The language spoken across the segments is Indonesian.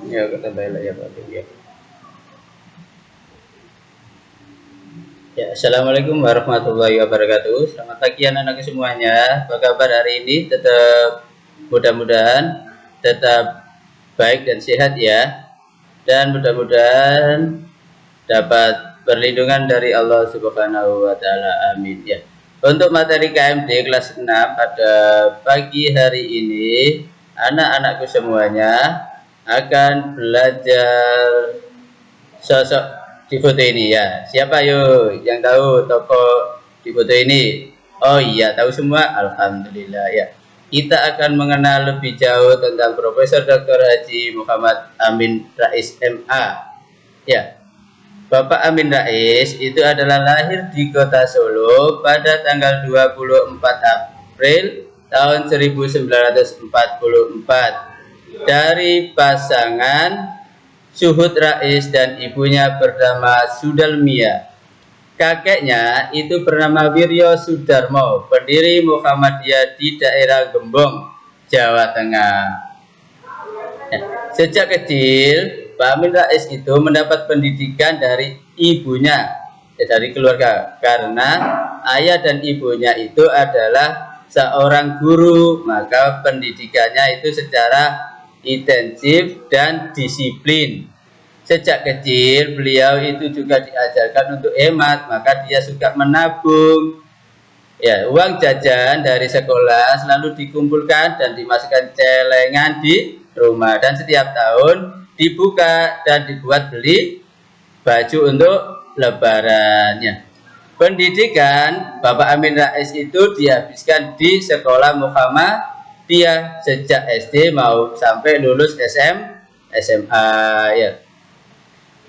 Ya, kata Bella ya Pak. Ya. Ya, Assalamualaikum warahmatullahi wabarakatuh. Selamat pagi anak-anak semuanya. Apa kabar hari ini? Tetap mudah-mudahan tetap baik dan sehat ya. Dan mudah-mudahan dapat perlindungan dari Allah Subhanahu wa taala. Amin ya. Untuk materi KMD kelas 6 pada pagi hari ini, anak-anakku semuanya akan belajar sosok di foto ini ya. Siapa yuk yang tahu tokoh di foto ini? Oh iya, tahu semua. Alhamdulillah ya. Kita akan mengenal lebih jauh tentang Profesor Dr. Haji Muhammad Amin Rais MA. Ya. Bapak Amin Rais itu adalah lahir di Kota Solo pada tanggal 24 April tahun 1944 dari pasangan Suhud Rais dan ibunya bernama Sudalmia. Kakeknya itu bernama Wiryo Sudarmo, pendiri Muhammadiyah di daerah Gembong, Jawa Tengah. Sejak kecil, Pak Amin Rais itu mendapat pendidikan dari ibunya, dari keluarga, karena ayah dan ibunya itu adalah seorang guru, maka pendidikannya itu secara intensif dan disiplin. Sejak kecil beliau itu juga diajarkan untuk hemat, maka dia suka menabung. Ya, uang jajan dari sekolah selalu dikumpulkan dan dimasukkan celengan di rumah, dan setiap tahun dibuka dan dibuat beli baju untuk lebarannya. Pendidikan Bapak Amin Rais itu dihabiskan di sekolah Muhammadiyah sejak SD mau sampai lulus SMA ya.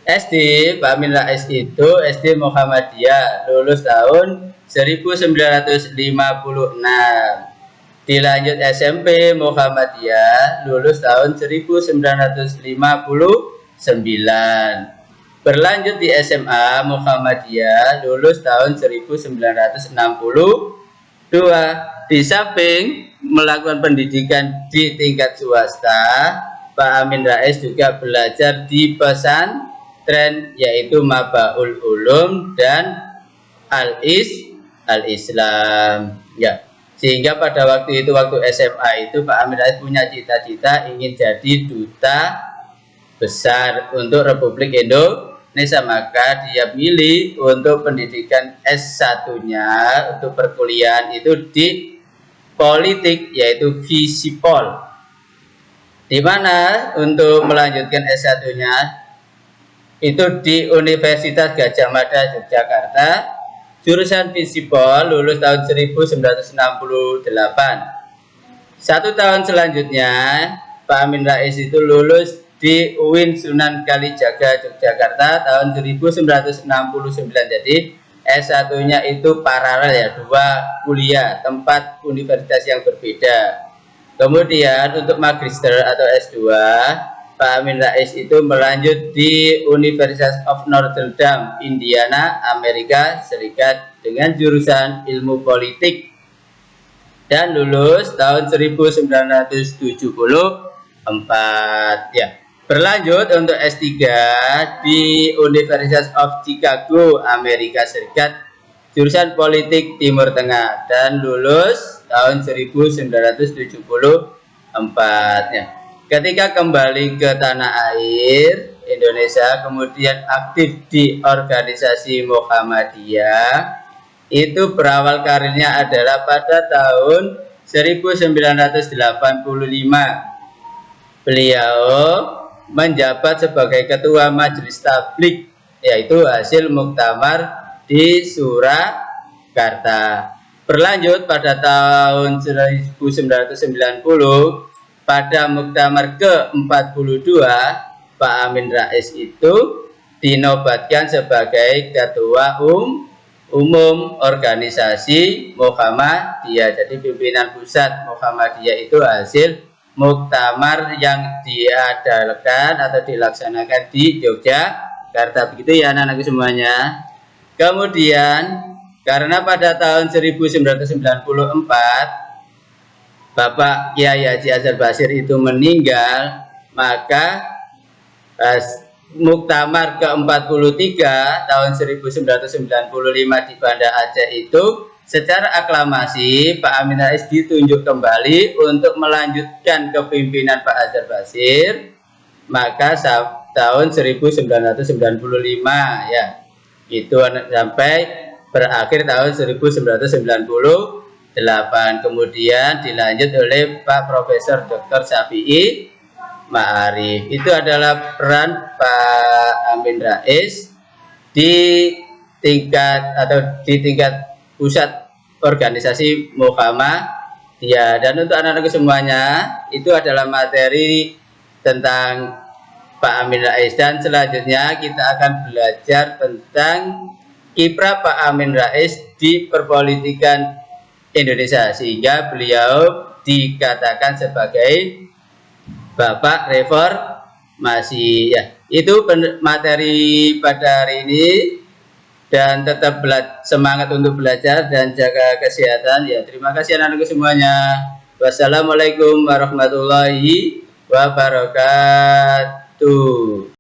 SD Pak Amin Rais itu SD Muhammadiyah lulus tahun 1956. Dilanjut SMP Muhammadiyah lulus tahun 1959. Berlanjut di SMA Muhammadiyah lulus tahun 1962. Di samping melakukan pendidikan di tingkat swasta, Pak Amin Rais juga belajar di pesantren yaitu Mabaul Ulum dan Al-Islam ya. Sehingga pada waktu itu, waktu SMA itu, Pak Amin Rais punya cita-cita ingin jadi duta besar untuk Republik Indonesia, maka dia pilih untuk pendidikan S1-nya untuk perkuliahan itu di politik yaitu Visipol, di mana untuk melanjutkan S1-nya itu di Universitas Gadjah Mada Yogyakarta, jurusan Visipol, lulus tahun 1968. 1 tahun selanjutnya Pak Amin Rais itu lulus di UIN Sunan Kalijaga Yogyakarta tahun 1969. Jadi S1-nya itu paralel ya, 2 kuliah, tempat universitas yang berbeda. Kemudian untuk magister atau S2, Pak Amin Rais itu melanjut di University of Notre Dame, Indiana, Amerika Serikat dengan jurusan ilmu politik dan lulus tahun 1974 ya. Berlanjut untuk S3 di University of Chicago, Amerika Serikat, jurusan politik Timur Tengah dan lulus tahun 1974 ya. Ketika kembali ke tanah air Indonesia, kemudian aktif di organisasi Muhammadiyah. Itu berawal karirnya adalah pada tahun 1985. Beliau menjabat sebagai ketua Majelis Tabligh, yaitu hasil muktamar di Surakarta. Berlanjut pada tahun 1990 pada muktamar ke-42, Pak Amin Rais itu dinobatkan sebagai ketua umum organisasi Muhammadiyah. Jadi pimpinan pusat Muhammadiyah itu hasil muktamar yang diadakan atau dilaksanakan di Yogyakarta. Begitu ya anak-anak semuanya. Kemudian karena pada tahun 1994 Bapak Kiai Haji Azhar Basir itu meninggal, maka Muktamar ke-43 tahun 1995 di Banda Aceh itu secara aklamasi Pak Amin Rais ditunjuk kembali untuk melanjutkan kepimpinan Pak Azhar Bashir, maka tahun 1995 ya itu sampai berakhir tahun 1998, kemudian dilanjut oleh Pak Profesor Dr. Syafi'i Ma'arif. Itu adalah peran Pak Amin Rais di tingkat pusat organisasi Muhammadiyah. Dan untuk anak-anak semuanya, itu adalah materi tentang Pak Amin Rais, dan selanjutnya kita akan belajar tentang kiprah Pak Amin Rais di perpolitikan Indonesia, sehingga beliau dikatakan sebagai Bapak Reformasi. Ya, itu materi pada hari ini, dan tetap semangat untuk belajar dan jaga kesehatan. Ya, terima kasih anak-anakku semuanya. Wassalamualaikum warahmatullahi wabarakatuh.